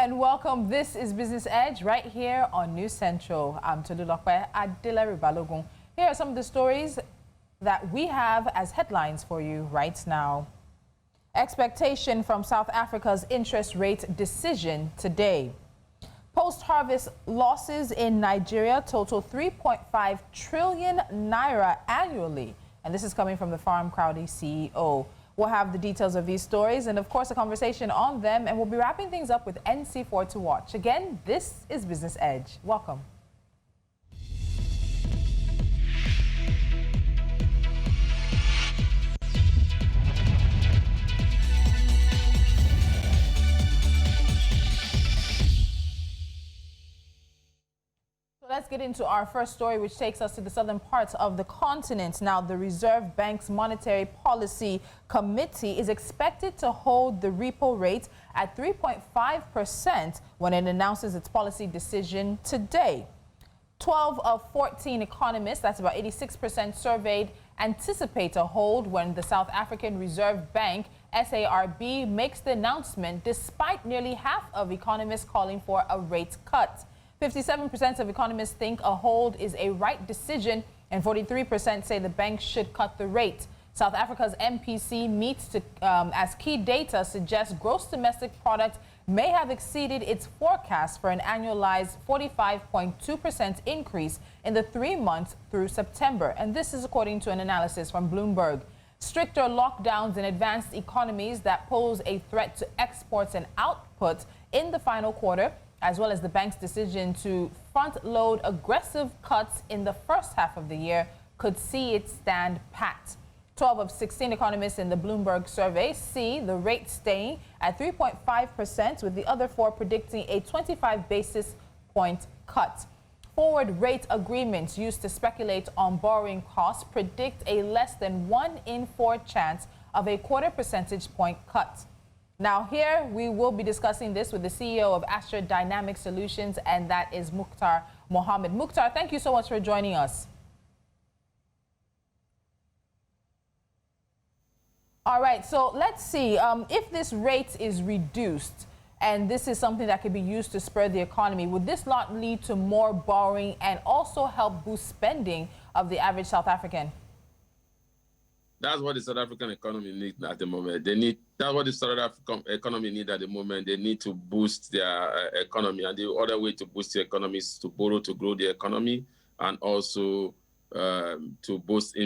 and welcome. This is Business Edge right here on News Central. I'm Tolulope Adeleru Balogun. Here are some of the stories that we have as headlines for you right now. Expectation from South Africa's interest rate decision today. Post-harvest losses in Nigeria total 3.5 trillion naira annually. And this is coming from the Farm Crowdy CEO. We'll have the details of these stories and, of course, a conversation on them. And we'll be wrapping things up with NC4 to watch. Again, this is Business Edge. Welcome. Let's get into our first story, which takes us to the southern parts of the continent. Now, the Reserve Bank's Monetary Policy Committee is expected to hold the repo rate at 3.5% when it announces its policy decision today. 12 of 14 economists, that's about 86% surveyed, anticipate a hold when the South African Reserve Bank, SARB, makes the announcement, despite nearly half of economists calling for a rate cut. 57% of economists think a hold is a right decision, and 43% say the bank should cut the rate. South Africa's MPC meets to, as key data suggests gross domestic product may have exceeded its forecast for an annualized 45.2% increase in the 3 months through September. And this is according to an analysis from Bloomberg. Stricter lockdowns in advanced economies that pose a threat to exports and output in the final quarter, as well as the bank's decision to front-load aggressive cuts in the first half of the year, could see it stand pat. 12 of 16 economists in the Bloomberg survey see the rate staying at 3.5%, with the other 4 predicting a 25 basis point cut. Forward rate agreements used to speculate on borrowing costs predict a less than 1 in 4 chance of a 0.25 percentage point cut. Now, here we will be discussing this with the CEO of Astra Dynamic Solutions, and that is Muktar Mohammed. Muktar, thank you so much for joining us. All right, so let's see. If this rate is reduced, and this is something that could be used to spur the economy, would this not lead to more borrowing and also help boost spending of the average South African? That's what the South African economy needs at the moment. That's what the South African economy needs at the moment. They need to boost their economy, and the other way to boost the economy is to borrow to grow the economy, and also to boost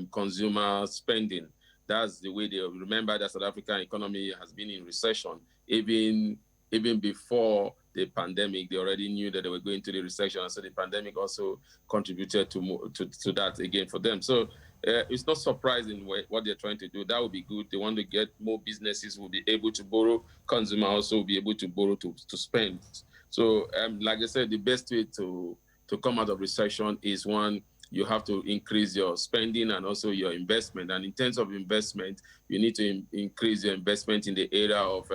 consumer spending. That's the way they remember that South African economy has been in recession. Even before the pandemic, they already knew that they were going to the recession, and so the pandemic also contributed to that again for them. So it's not surprising what they're trying to do. That would be good. They want to get more businesses will be able to borrow. Consumers also will be able to borrow to spend. So like I said, the best way to come out of recession is, one, you have to increase your spending and also your investment. And in terms of investment, you need to increase your investment in the area of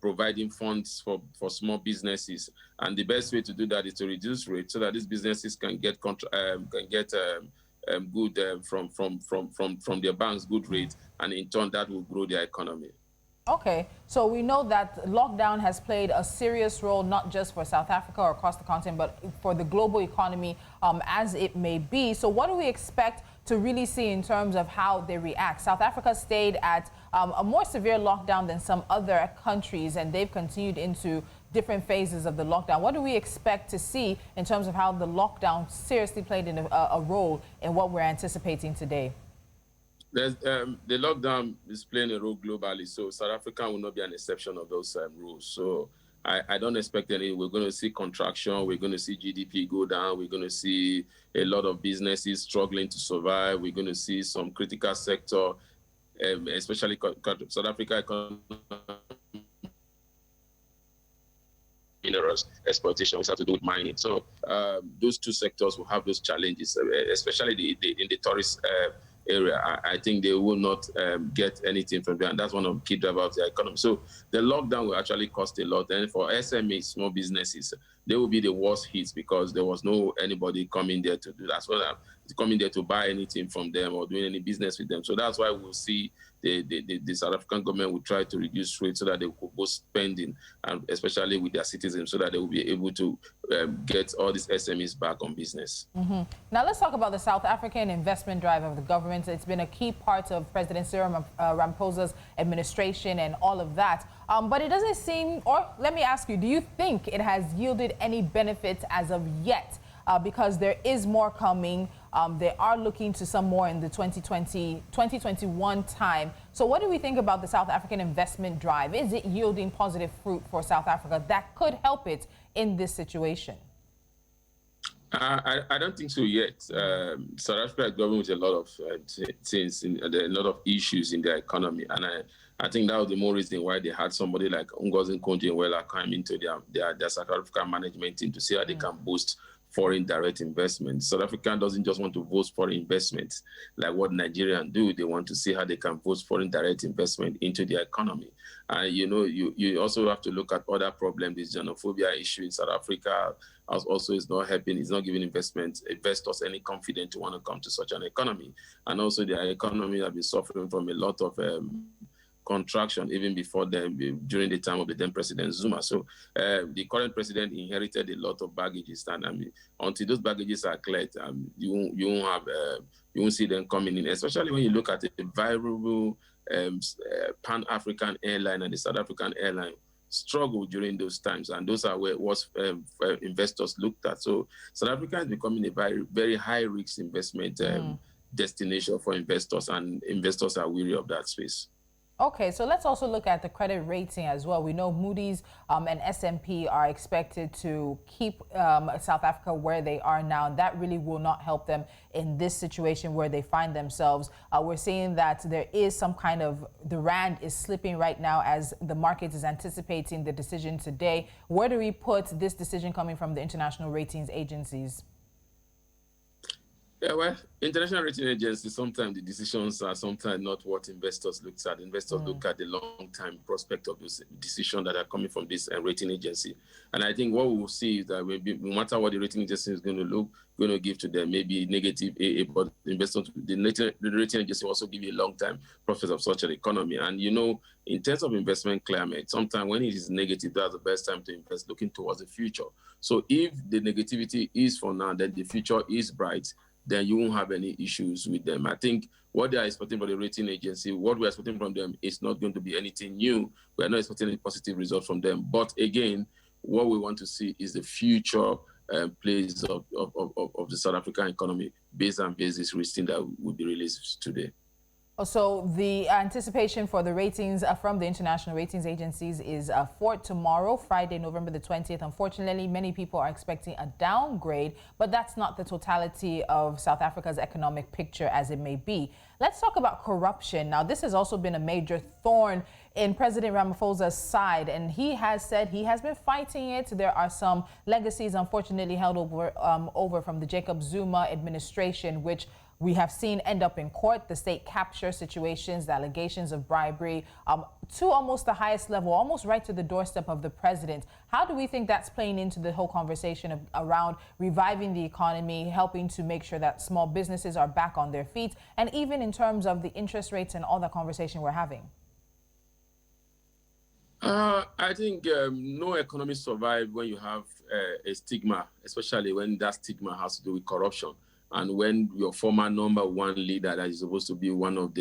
providing funds for small businesses. And the best way to do that is to reduce rates so that these businesses can get good from their banks, good rates, and in turn that will grow their economy. Okay, so we know that lockdown has played a serious role, not just for South Africa or across the continent, but for the global economy as it may be. So what do we expect to really see in terms of how they react? South Africa stayed at a more severe lockdown than some other countries, and they've continued into different phases of the lockdown. What do we expect to see in terms of how the lockdown seriously played in a role in what we're anticipating today? The lockdown is playing a role globally, so South Africa will not be an exception of those rules. So I don't expect any. We're going to see contraction. We're going to see GDP go down. We're going to see a lot of businesses struggling to survive. We're going to see some critical sector, especially South Africa economy, minerals exploitation, which have to do with mining. So those two sectors will have those challenges, especially in the tourist area. I think they will not get anything from there, and that's one of the key drivers of the economy. So the lockdown will actually cost a lot, and for SMEs, small businesses, they will be the worst hits because there was no anybody coming there to do that. So coming there to buy anything from them or doing any business with them. So that's why we'll see the South African government will try to reduce rates so that they could boost spending, and especially with their citizens, so that they will be able to get all these SMEs back on business. Now let's talk about the South African investment drive of the government. It's been a key part of President Cyril Ramaphosa's administration and all of that. But it doesn't seem, or let me ask you, do you think it has yielded any benefits as of yet? Because there is more coming. They are looking to some more in the 2021 time. So what do we think about the South African investment drive? Is it yielding positive fruit for South Africa that could help it in this situation? I don't think so yet. South Africa is going with a lot of things, a lot of issues in their economy, and I think that was the more reason why they had somebody like Ngozi Nkonjo-Iweala come into their South African management team to see how they can boost foreign direct investment. South Africa doesn't just want to boost foreign investment like what Nigerians do. They want to see how they can boost foreign direct investment into their economy. You also have to look at other problems. This xenophobia issue in South Africa also is not helping. It's not giving investors any confidence to want to come to such an economy. And also their economy has been suffering from a lot of contraction even before them, during the time of the then President Zuma. So the current president inherited a lot of baggages, and until those baggages are cleared, you won't see them coming in. Especially when you look at the viable Pan-African airline and the South African airline struggle during those times, and those are what investors looked at. So South Africa is becoming a very, very high-risk investment destination for investors, and investors are weary of that space. Okay, so let's also look at the credit rating as well. We know Moody's and S&P are expected to keep South Africa where they are now. That really will not help them in this situation where they find themselves. We're seeing that there is some kind of, the rand is slipping right now as the market is anticipating the decision today. Where do we put this decision coming from the international ratings agencies? Yeah, well, international rating agencies, sometimes the decisions are sometimes not what investors look at. Investors look at the long-term prospect of those decisions that are coming from this rating agency. And I think what we will see is that no matter what the rating agency is going to give to them, maybe negative AA, but the rating agency will also give you a long-term prospect of such an economy. And in terms of investment climate, sometimes when it is negative, that's the best time to invest, looking towards the future. So if the negativity is for now, then the future is bright, then you won't have any issues with them. I think what they are expecting from the rating agency, what we're expecting from them is not going to be anything new. We're not expecting a positive result from them. But again, what we want to see is the future plays of the South African economy based on this listing that will be released today. So the anticipation for the ratings from the international ratings agencies is for tomorrow, Friday, November the 20th. Unfortunately, many people are expecting a downgrade, but that's not the totality of South Africa's economic picture as it may be. Let's talk about corruption. Now, this has also been a major thorn in President Ramaphosa's side, and he has said he has been fighting it. There are some legacies, unfortunately, held over from the Jacob Zuma administration, which we have seen end up in court, the state capture situations, the allegations of bribery, to almost the highest level, almost right to the doorstep of the president. How do we think that's playing into the whole conversation around reviving the economy, helping to make sure that small businesses are back on their feet, and even in terms of the interest rates and all the conversation we're having? I think no economy survives when you have a stigma, especially when that stigma has to do with corruption. And when your former number one leader that is supposed to be one of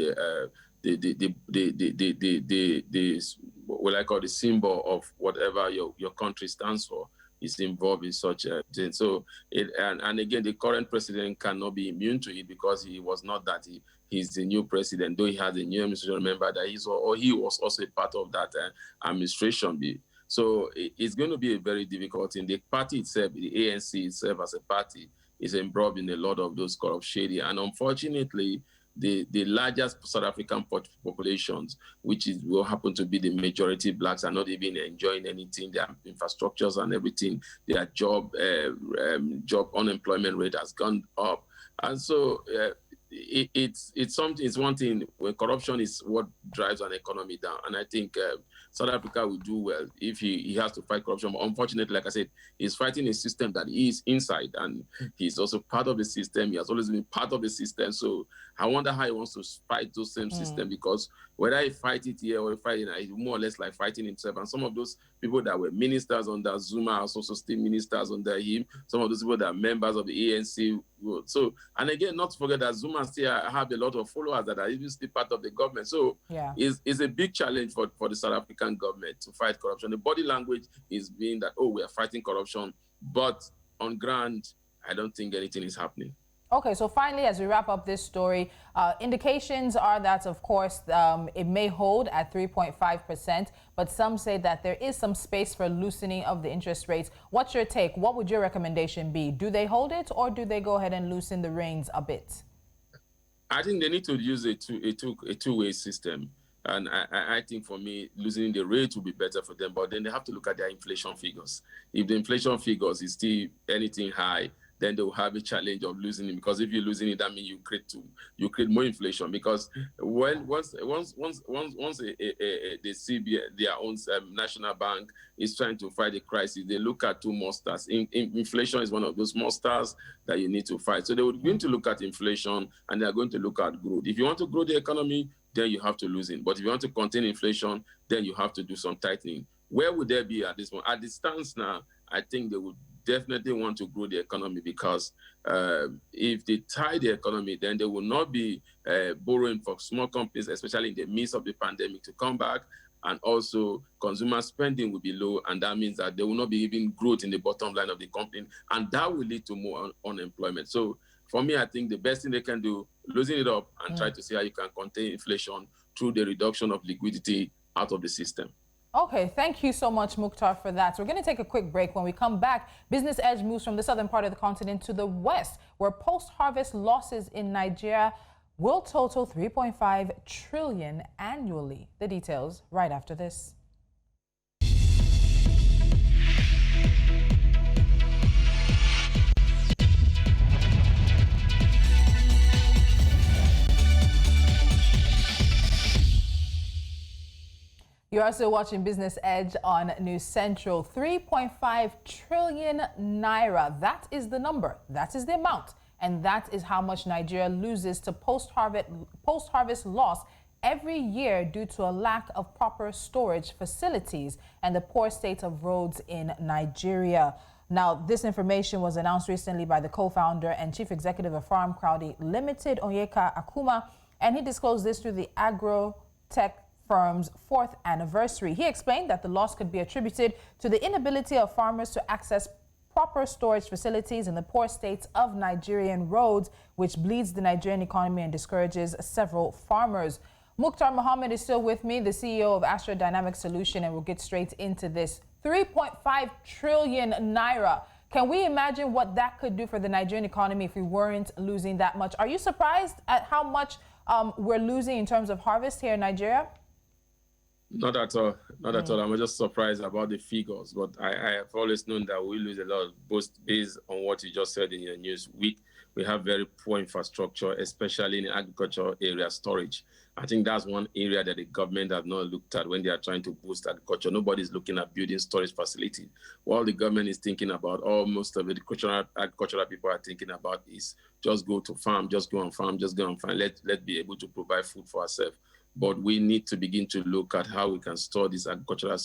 what I call the symbol of whatever your country stands for is involved in such a thing. So, and again, the current president cannot be immune to it because he was not that. He's the new president, though he has a new administration. Remember that he was also a part of that administration. So it's going to be a very difficult thing. The party itself, the ANC itself as a party, is involved in a lot of those corrupt shady. And unfortunately, the largest South African populations, which will happen to be the majority blacks, are not even enjoying anything. Their infrastructures and everything, their job unemployment rate has gone up. And so it's something. It's one thing. When corruption is what drives an economy down, and I think South Africa will do well if he has to fight corruption. But unfortunately, like I said, he's fighting a system that he is inside, and he's also part of the system. He has always been part of the system. So I wonder how he wants to fight those same system, because whether he fight it here or he fight it, it's more or less like fighting himself. And some of those people that were ministers under Zuma are also still ministers under him. Some of those people that are members of the ANC. So, and again, not to forget that Zuma still have a lot of followers that are even still part of the government. So it's a big challenge for the South African government to fight corruption. The body language is being that, oh, we are fighting corruption, but on ground, I don't think anything is happening. Okay, so finally, as we wrap up this story, indications are that, of course, it may hold at 3.5%, but some say that there is some space for loosening of the interest rates. What's your take? What would your recommendation be? Do they hold it, or do they go ahead and loosen the reins a bit? I think they need to use a two-way system. And I think, for me, losing the rate will be better for them. But then they have to look at their inflation figures. If the inflation figures is still anything high, then they will have a challenge of losing it. Because if you're losing it, that means you create more inflation. Because once the CBN, their own national bank, is trying to fight the crisis, they look at two monsters. Inflation is one of those monsters that you need to fight. So they would going to look at inflation, and they are going to look at growth. If you want to grow the economy, then you have to loosen. But if you want to contain inflation, then you have to do some tightening. Where would they be at this point? At this stance now, I think they would definitely want to grow the economy, because if they tie the economy, then they will not be borrowing for small companies, especially in the midst of the pandemic, to come back. And also, consumer spending will be low, and that means that there will not be even growth in the bottom line of the company, and that will lead to more unemployment. So for me, I think the best thing they can do, loosen it up and try to see how you can contain inflation through the reduction of liquidity out of the system. Okay, thank you so much, Muktar, for that. So we're going to take a quick break. When we come back, Business Edge moves from the southern part of the continent to the west, where post-harvest losses in Nigeria will total 3.5 trillion annually. The details right after this. You are still watching Business Edge on News Central. 3.5 trillion naira. That is the number. That is the amount. And that is how much Nigeria loses to post-harvest loss every year due to a lack of proper storage facilities and the poor state of roads in Nigeria. Now, this information was announced recently by the co-founder and chief executive of Farm Crowdy Limited, Onyeka Akuma, and he disclosed this through the agro-tech firm's 4th anniversary. He explained that the loss could be attributed to the inability of farmers to access proper storage facilities in the poor states of Nigerian roads, which bleeds the Nigerian economy and discourages several farmers. Muktar Mohammed is still with me, the CEO of Astro Dynamic Solution, and we'll get straight into this. 3.5 trillion naira. Can we imagine what that could do for the Nigerian economy if we weren't losing that much? Are you surprised at how much we're losing in terms of harvest here in Nigeria? Not at all. Not at all. I'm just surprised about the figures, but I have always known that we lose a lot, both based on what you just said in your news week. We have very poor infrastructure, especially in the agricultural area storage. I think that's one area that the government has not looked at when they are trying to boost agriculture. Nobody's looking at building storage facilities. What the government is thinking about, or most of the agricultural people are thinking about, is just go to farm, just go on farm, just go on farm. Let's be able to provide food for ourselves. But we need to begin to look at how we can store this agricultural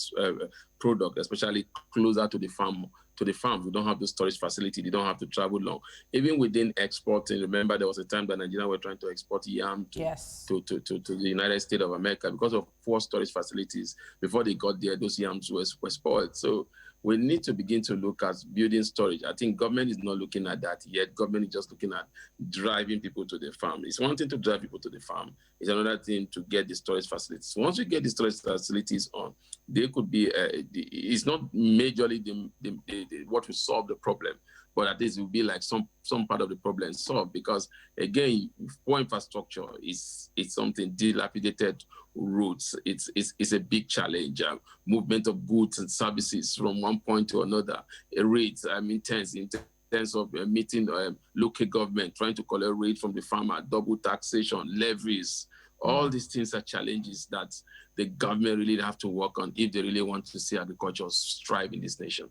product, especially closer to the farm. We don't have the storage facility. They don't have to travel long. Even within exporting, remember there was a time that Nigeria were trying to export yam to the United States of America because of poor storage facilities. Before they got there, those yams were spoiled. So we need to begin to look at building storage. I think government is not looking at that yet. Government is just looking at driving people to the farm. It's one thing to drive people to the farm. It's another thing to get the storage facilities. Once you get the storage facilities on, they could be, it's not majorly what will solve the problem, but at least it will be like some part of the problem solved, because again, poor infrastructure is something. Dilapidated roads, it's a big challenge. Movement of goods and services from one point to another, rates, intense in sense of meeting local government, trying to collect rate from the farmer, double taxation, levies. All these things are challenges that the government really have to work on if they really want to see agriculture strive in this nation.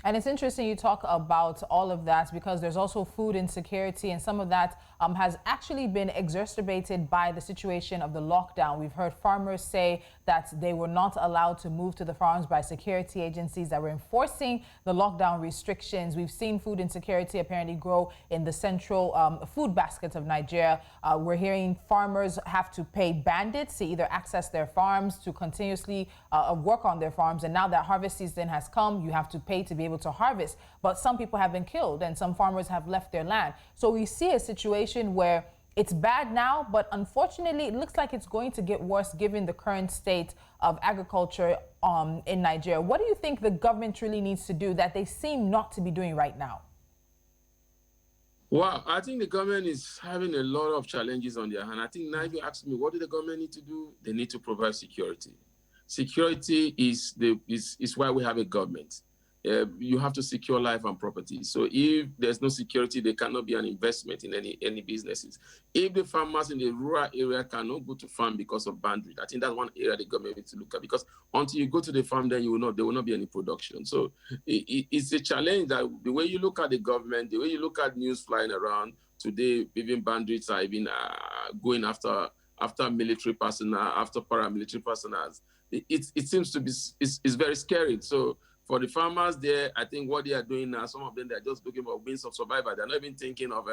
And it's interesting you talk about all of that because there's also food insecurity, and some of that has actually been exacerbated by the situation of the lockdown. We've heard farmers say that they were not allowed to move to the farms by security agencies that were enforcing the lockdown restrictions. We've seen food insecurity apparently grow in the central food basket of Nigeria. We're hearing farmers have to pay bandits to either access their farms, to continuously work on their farms. And now that harvest season has come, you have to pay to be able to harvest. But some people have been killed and some farmers have left their land. So we see a situation where it's bad now, but unfortunately, it looks like it's going to get worse given the current state of agriculture in Nigeria. What do you think the government really needs to do that they seem not to be doing right now? Well, I think the government is having a lot of challenges on their hand. I think now if you ask me, what do the government need to do? They need to provide security. Security is why we have a government. You have to secure life and property. So if there's no security, there cannot be an investment in any businesses. If the farmers in the rural area cannot go to farm because of boundary, I think that's one area the government needs to look at, because until you go to the farm, then there will not be any production. So it's a challenge that the way you look at the government, the way you look at news flying around today, even bandits are even going after military personnel, after paramilitary personnel. It seems to be it's very scary. So for the farmers there, I think what they are doing now, some of them, they're just looking for means of survival. They're not even thinking of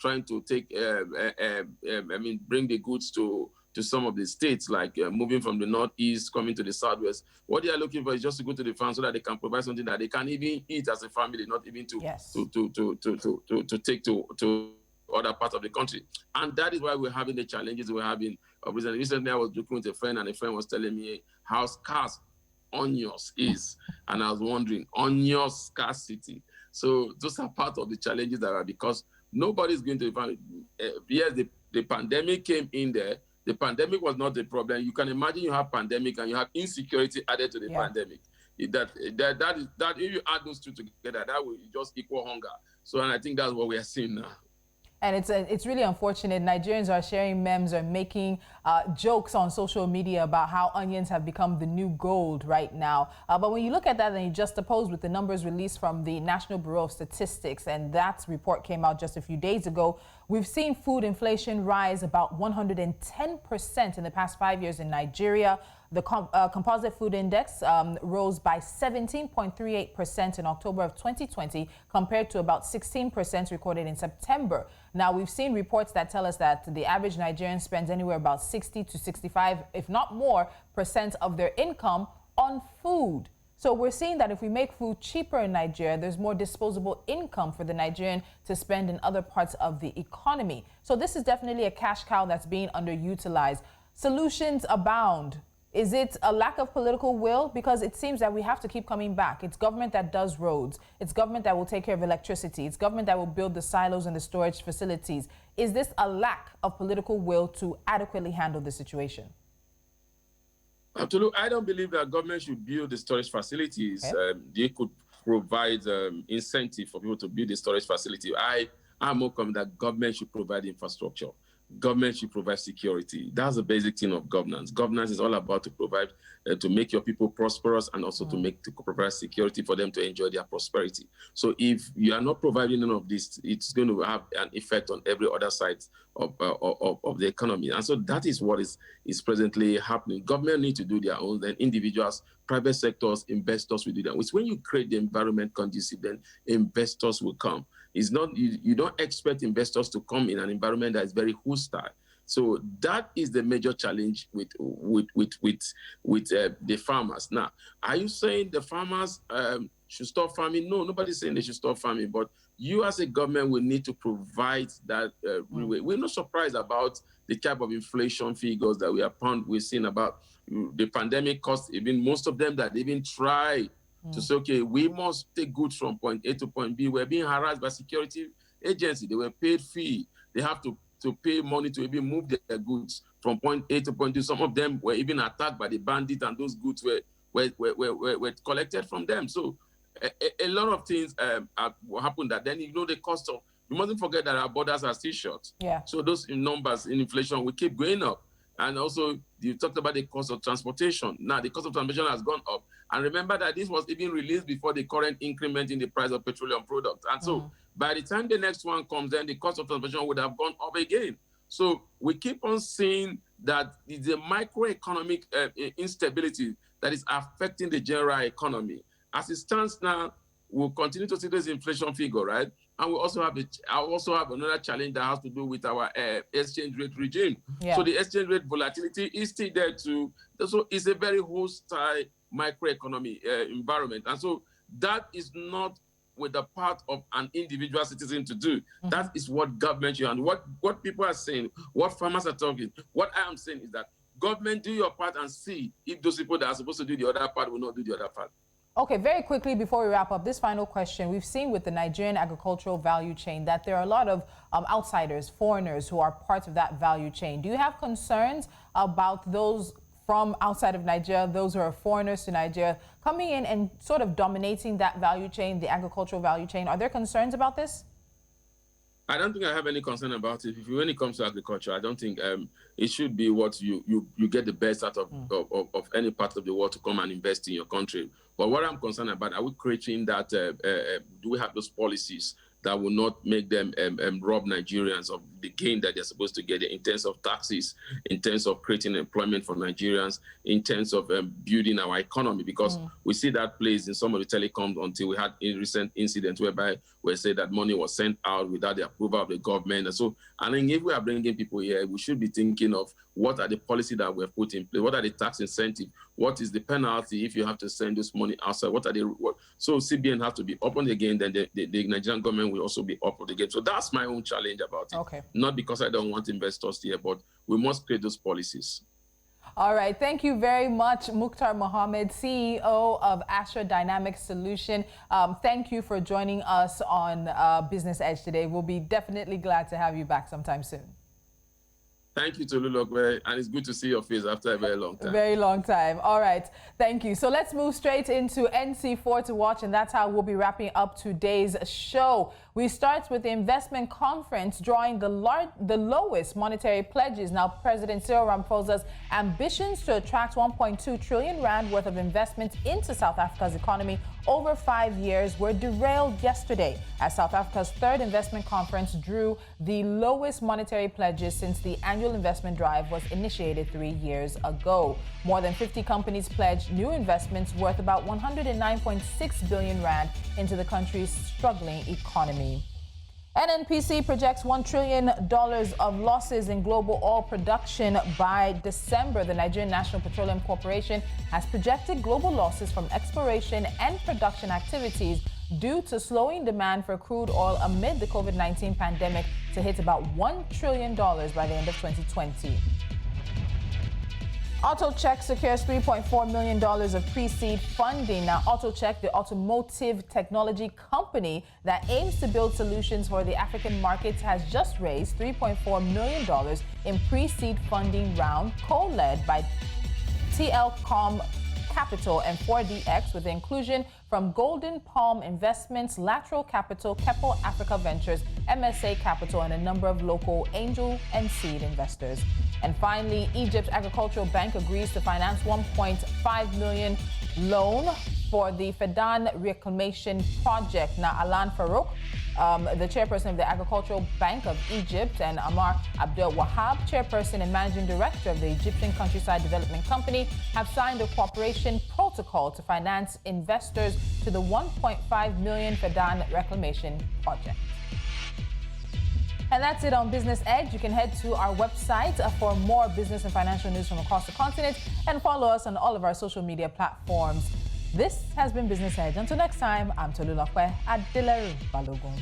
trying to take, bring the goods to some of the states, like moving from the northeast, coming to the southwest. What they are looking for is just to go to the farm so that they can provide something that they can even eat as a family, not even to take to other parts of the country. And that is why we're having the challenges we're having. Recently, I was joking with a friend, and a friend was telling me how scarce onions is, and I was wondering, onion scarcity. So those are part of the challenges that are, because nobody's going to find. Yes, the pandemic came in there. The pandemic was not the problem. You can imagine you have pandemic and you have insecurity added to the pandemic. That if you add those two together, that will just equal hunger. So, and I think that's what we are seeing now. And it's really unfortunate. Nigerians are sharing memes or making jokes on social media about how onions have become the new gold right now. But when you look at that and you juxtapose with the numbers released from the National Bureau of Statistics, and that report came out just a few days ago, we've seen food inflation rise about 110% in the past 5 years in Nigeria. The composite food index rose by 17.38% in October of 2020 compared to about 16% recorded in September. Now, we've seen reports that tell us that the average Nigerian spends anywhere about 60 to 65, if not more, % of their income on food. So we're seeing that if we make food cheaper in Nigeria, there's more disposable income for the Nigerian to spend in other parts of the economy. So this is definitely a cash cow that's being underutilized. Solutions abound. Is it a lack of political will? Because it seems that we have to keep coming back. It's government that does roads. It's government that will take care of electricity. It's government that will build the silos and the storage facilities. Is this a lack of political will to adequately handle the situation? Absolutely. I don't believe that government should build the storage facilities. Okay. They could provide incentive for people to build the storage facility. I'm more confident that government should provide infrastructure. Government should provide security. That's the basic thing of governance. Governance is all about to provide, to make your people prosperous, and also to provide security for them to enjoy their prosperity. So if you are not providing none of this, it's going to have an effect on every other side of the economy. And so that is what is presently happening. Government need to do their own, then individuals, private sectors, investors will do that. It's when you create the environment conducive, then investors will come. It's not, you don't expect investors to come in an environment that is very hostile. So that is the major challenge with the farmers. Now, are you saying the farmers should stop farming? No, nobody's saying they should stop farming, but you as a government will need to provide that. We're not surprised about the type of inflation figures that we're seeing about the pandemic cost. Even most of them that even try to say, okay, we must take goods from point A to point B. We're being harassed by security agencies. They were paid fee. They have to pay money to even move their goods from point A to point B. Some of them were even attacked by the bandits, and those goods were collected from them. So a lot of things happen that then, the cost of, we mustn't forget that our borders are still shut. Yeah. So those numbers in inflation will keep going up. And also, you talked about the cost of transportation. Now, the cost of transportation has gone up. And remember that this was even released before the current increment in the price of petroleum products. And so, by the time the next one comes, then the cost of transportation would have gone up again. So, we keep on seeing that the microeconomic instability that is affecting the general economy. As it stands now, we'll continue to see this inflation figure, right? And we also have another challenge that has to do with our exchange rate regime. Yeah. So the exchange rate volatility is still there too. So it's a very hostile microeconomy environment. And so that is not with the part of an individual citizen to do. That is what government should, and what people are saying, what farmers are talking. What I am saying is that government, do your part and see if those people that are supposed to do the other part will not do the other part. Okay, very quickly before we wrap up, this final question. We've seen with the Nigerian agricultural value chain that there are a lot of outsiders, foreigners who are part of that value chain. Do you have concerns about those from outside of Nigeria, those who are foreigners to Nigeria, coming in and sort of dominating that value chain, the agricultural value chain? Are there concerns about this? I don't think I have any concern about it. When it comes to agriculture, I don't think it should be what you get the best out of any part of the world to come and invest in your country. But what I'm concerned about, are we creating that, do we have those policies that will not make them rob Nigerians of the gain that they're supposed to get in terms of taxes, in terms of creating employment for Nigerians, in terms of building our economy? Because we see that plays in some of the telecoms until we had a recent incident whereby we said that money was sent out without the approval of the government. And so, I think if we are bringing people here, we should be thinking of what are the policies that we have put in place, what are the tax incentives, what is the penalty if you have to send this money outside, what are the, so CBN has to be up on the game, then the Nigerian government will also be up on the game. So that's my own challenge about it. Okay. Not because I don't want investors here, but we must create those policies. All right. Thank you very much, Muktar Mohammed, CEO of Astra Dynamic Solution. Thank you for joining us on Business Edge today. We'll be definitely glad to have you back sometime soon. Thank you, Tolulope, and it's good to see your face after a very long time. Very long time. All right. Thank you. So let's move straight into NC4 to watch, and that's how we'll be wrapping up today's show. We start with the investment conference drawing the lowest monetary pledges. Now, President Cyril Ramaphosa's ambitions to attract 1.2 trillion rand worth of investments into South Africa's economy over 5 years were derailed yesterday as South Africa's third investment conference drew the lowest monetary pledges since the annual investment drive was initiated 3 years ago. More than 50 companies pledged new investments worth about 109.6 billion rand into the country's struggling economy. NNPC projects $1 trillion of losses in global oil production by December. The Nigerian National Petroleum Corporation has projected global losses from exploration and production activities due to slowing demand for crude oil amid the COVID-19 pandemic to hit about $1 trillion by the end of 2020. AutoCheck secures $3.4 million of pre-seed funding. Now, AutoCheck, the automotive technology company that aims to build solutions for the African markets, has just raised $3.4 million in pre-seed funding round, co-led by TLCom Capital and 4DX, with the inclusion from Golden Palm Investments, Lateral Capital, Keppel Africa Ventures, MSA Capital, and a number of local angel and seed investors. And finally, Egypt's Agricultural Bank agrees to finance 1.5 million loan for the Fedan Reclamation Project. Now, Alan Farouk, the chairperson of the Agricultural Bank of Egypt, and Amar Abdel Wahab, chairperson and managing director of the Egyptian Countryside Development Company, have signed a cooperation protocol to finance investors to the 1.5 million Fedan Reclamation Project. And that's it on Business Edge. You can head to our website for more business and financial news from across the continent and follow us on all of our social media platforms. This has been Business Edge. Until next time, I'm Tolulope Adeleru Balogun.